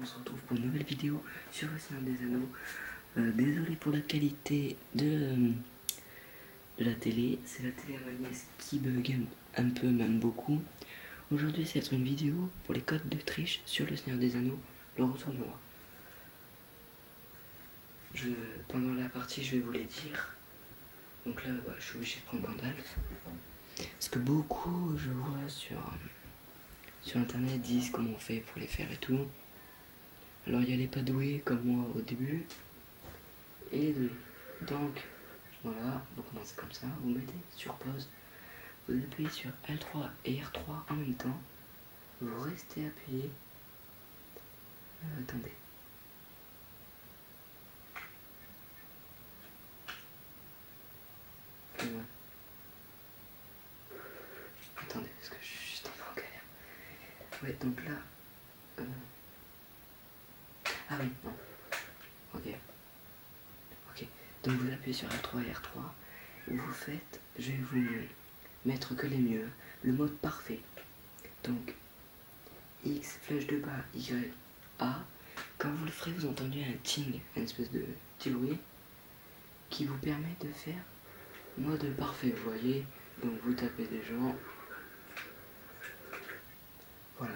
On se retrouve pour une nouvelle vidéo sur le Seigneur des Anneaux. Désolé pour la qualité de la télé, c'est la télé à ma nièce qui bug un peu, même beaucoup. Aujourd'hui, c'est être une vidéo pour les codes de triche sur le Seigneur des Anneaux, le retour noir. Pendant la partie, je vais vous les dire. Donc là, je suis obligé de prendre Gandalf. Parce que beaucoup, je vois sur internet, disent comment on fait pour les faire et tout. Alors il y a les pas doués comme moi au début, et les doués. Donc voilà, vous commencez comme ça, vous mettez sur pause, vous appuyez sur L3 et R3 en même temps, vous restez appuyé. Attendez. Ouais. Attendez, parce que je suis juste un peu en galère. Ouais, donc là. Ah oui, non. Ok. Ok. Donc vous appuyez sur L3 et R3, vous faites, je vais vous mettre que les mieux, le mode parfait. Donc X, flèche de bas, Y, A. Quand vous le ferez, vous entendez un ting, une espèce de petit bruit qui vous permet de faire mode parfait, vous voyez. Donc vous tapez des gens. Voilà.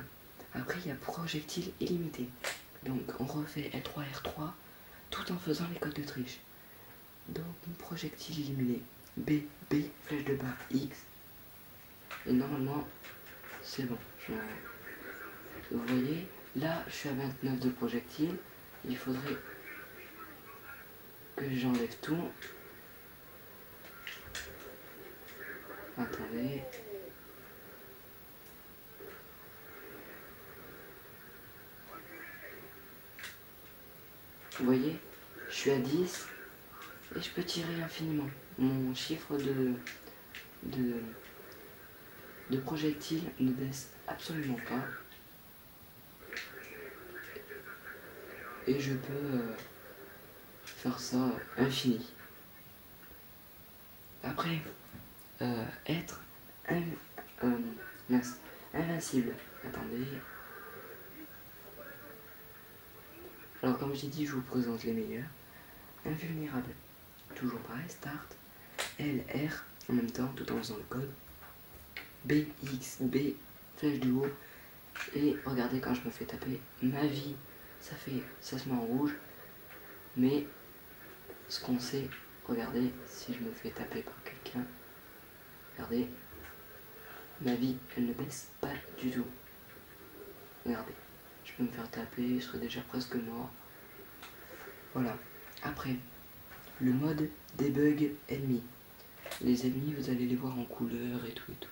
Après, il y a projectile illimité. Donc on refait L3, R3 tout en faisant les codes de triche. Donc projectile illimité. B, B, flèche de bas, X. Et normalement, c'est bon. Vous voyez, là, je suis à 29 de projectile. Il faudrait que j'enlève tout. Attendez. Vous voyez, je suis à 10 et je peux tirer infiniment. Mon chiffre de projectiles ne baisse absolument pas. Et je peux faire ça infini. Après, être invincible. Attendez. Alors comme j'ai dit, je vous présente les meilleurs. Invulnérable. Toujours pareil, start. L, R en même temps, tout en faisant le code. B, X, B, flèche du haut. Et regardez quand je me fais taper, ma vie, ça se met en rouge. Mais ce qu'on sait, regardez, si je me fais taper par quelqu'un, regardez, ma vie, elle ne baisse pas du tout. Regardez, je peux me faire taper, je serai déjà presque mort. Voilà. Après, le mode debug ennemi. Les ennemis, vous allez les voir en couleur et tout et tout.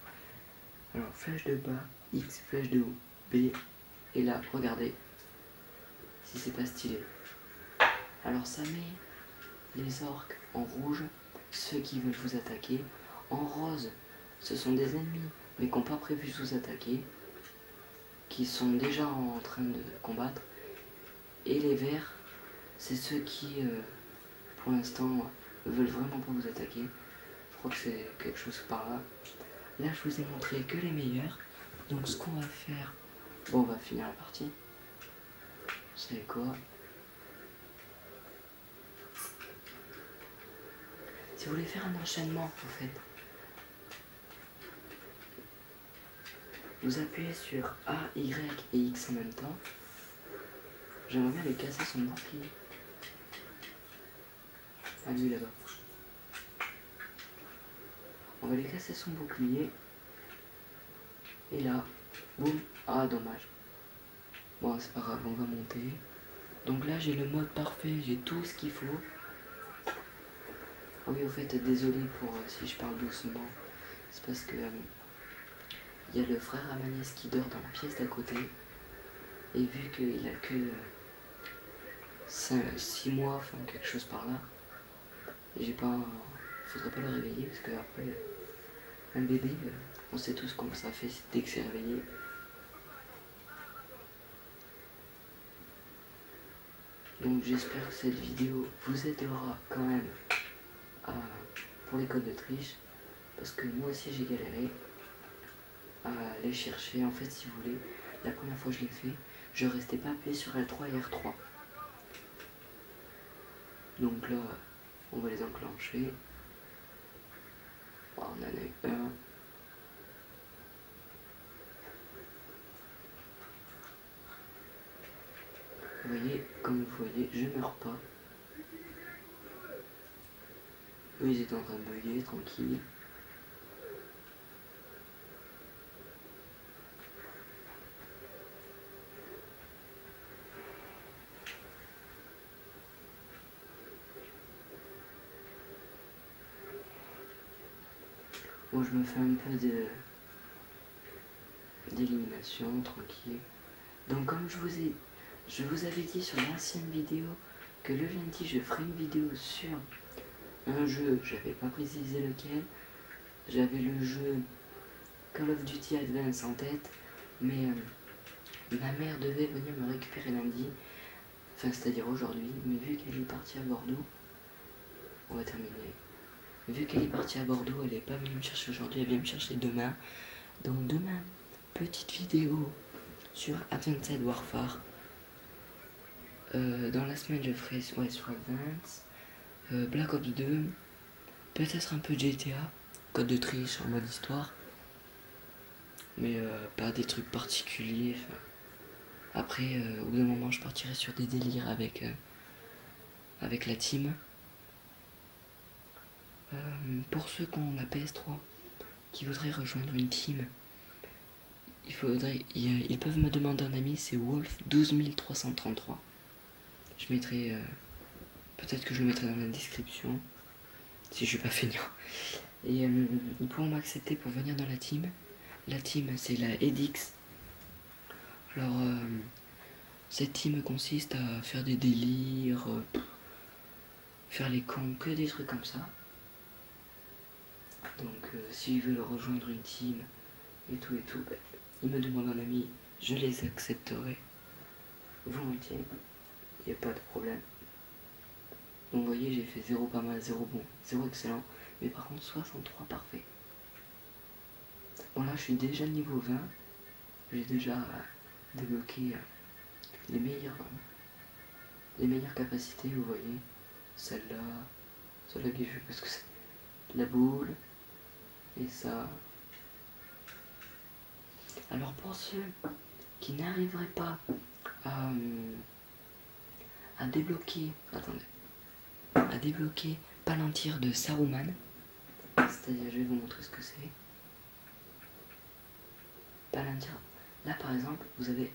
Alors, flèche de bas, X, flèche de haut, B. Et là, regardez, si c'est pas stylé. Alors, ça met les orques en rouge, ceux qui veulent vous attaquer. En rose, ce sont des ennemis, mais qui n'ont pas prévu de vous attaquer, qui sont déjà en train de combattre. Et les verts, c'est ceux qui, pour l'instant, veulent vraiment pas vous attaquer. Je crois que c'est quelque chose par là. Là, je vous ai montré que les meilleurs. Donc, ce qu'on va faire... Bon, on va finir la partie. Vous savez quoi? Si vous voulez faire un enchaînement, en fait, vous appuyez sur A, Y et X en même temps. J'aimerais bien lui casser son bouclier. Ah, lui là-bas. On va lui casser son bouclier. Et là, boum. Ah, dommage. Bon, c'est pas grave, on va monter. Donc là, j'ai le mode parfait, j'ai tout ce qu'il faut. Ah oui, au fait, désolé pour si je parle doucement. C'est parce que il y a le frère à ma nièce qui dort dans la pièce d'à côté. Et vu qu'il a que 6 mois, enfin quelque chose par là, j'ai pas... faudrait pas le réveiller parce que après, un bébé, on sait tous comment ça fait dès que c'est réveillé. Donc j'espère que cette vidéo vous aidera quand même pour les codes de triche. Parce que moi aussi j'ai galéré à les chercher. En fait, si vous voulez, la première fois je l'ai fait, je restais pas appuyé sur L3 et R3. Donc là, on va les enclencher. Bon, on en a eu un. Vous voyez, comme vous voyez, je meurs pas. Eux, ils étaient en train de bugger, tranquille. Moi, je me fais un peu d'élimination, tranquille. Donc, comme je vous avais dit sur l'ancienne vidéo que le lundi, je ferai une vidéo sur un jeu, j'avais pas précisé lequel. J'avais le jeu Call of Duty Advance en tête, mais ma mère devait venir me récupérer lundi, enfin c'est-à-dire aujourd'hui, mais vu qu'elle est partie à Bordeaux, on va terminer. Vu qu'elle est partie à Bordeaux, elle n'est pas venue me chercher aujourd'hui, elle vient me chercher demain. Donc demain, petite vidéo sur Advanced Warfare. Dans la semaine, je ferai sur Advance, Black Ops 2, peut-être un peu GTA, code de triche en mode histoire, mais pas des trucs particuliers. Après, au bout d'un moment, je partirai sur des délires avec la team. Pour ceux qui ont la PS3, qui voudraient rejoindre une team, ils peuvent me demander un ami, c'est Wolf 12333. Je mettrai, peut-être que je le mettrai dans la description, si je suis pas feignant. Et ils pourront m'accepter pour venir dans la team. La team, c'est la Edix. Alors, cette team consiste à faire des délires, faire les cons, que des trucs comme ça. Donc, s'ils veulent rejoindre une team et tout, ben, ils me demandent un ami, je les accepterai volontiers, il n'y a pas de problème. Donc, vous voyez, j'ai fait 0 pas mal, 0 bon, 0 excellent, mais par contre 63 parfait. Bon, là, je suis déjà niveau 20, j'ai déjà débloqué les meilleures capacités, vous voyez, celle-là qui joue parce que c'est la boule, et ça. Alors pour ceux qui n'arriveraient pas à débloquer, Palantir de Saruman, c'est-à-dire je vais vous montrer ce que c'est. Palantir, là par exemple, vous avez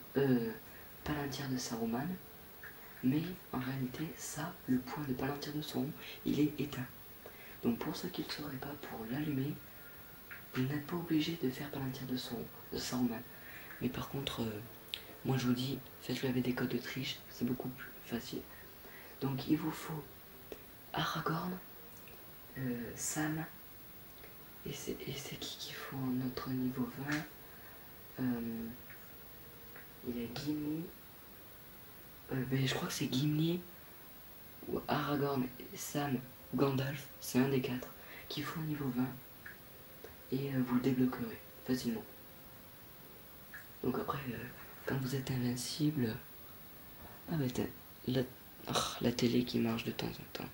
Palantir de Saruman, mais en réalité, ça, le point de Palantir de Sauron, il est éteint. Donc pour ceux qui ne sauraient pas, pour l'allumer, vous n'êtes pas obligé de faire Palantir de Saruman. Mais par contre, moi je vous dis, faites-le avec des codes de triche, c'est beaucoup plus facile. Donc il vous faut Aragorn, Sam, et c'est qui faut notre niveau 20. Il y a Gimli, ben, je crois que c'est Gimli, ou Aragorn, Sam, Gandalf, c'est un des 4, qui faut niveau 20, et vous le débloquerez facilement. Donc après, quand vous êtes invincible, la télé qui marche de temps en temps,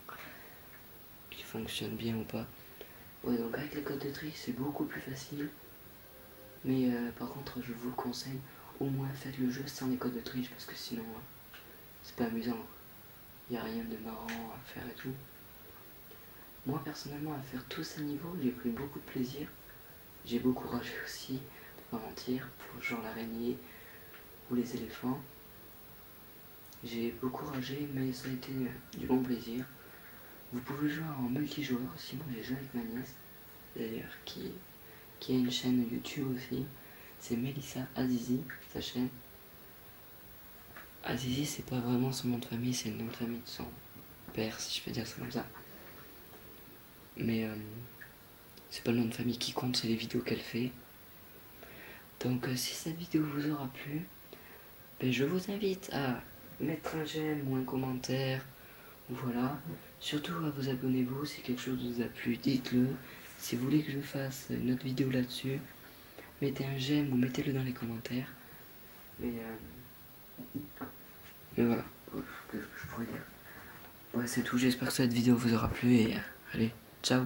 qui fonctionne bien ou pas. Ouais, donc avec les codes de tri, c'est beaucoup plus facile. Mais par contre, je vous conseille, au moins faites le jeu sans les codes de triche, parce que sinon, c'est pas amusant. Il n'y a rien de marrant à faire et tout. Moi, personnellement, à faire tous ces niveaux, j'ai pris beaucoup de plaisir. J'ai beaucoup ragé aussi, pour pas mentir, pour genre l'araignée ou les éléphants. J'ai beaucoup ragé, mais ça a été du bon plaisir. Vous pouvez jouer en multijoueur aussi. Moi, j'ai joué avec ma nièce, d'ailleurs, qui a une chaîne YouTube aussi. C'est Melissa Azizi, sa chaîne. Azizi, c'est pas vraiment son nom de famille, c'est le nom de famille de son père, si je peux dire ça comme ça. Mais c'est pas le nom de famille qui compte, c'est les vidéos qu'elle fait. Donc si cette vidéo vous aura plu, ben, je vous invite à mettre un j'aime ou un commentaire, voilà. Surtout à vous abonner vous, si quelque chose vous a plu, dites-le. Si vous voulez que je fasse une autre vidéo là-dessus, mettez un j'aime ou mettez-le dans les commentaires. Mais Mais voilà, qu'est-ce que je pourrais dire. Ouais, c'est tout, j'espère que cette vidéo vous aura plu et allez, ciao.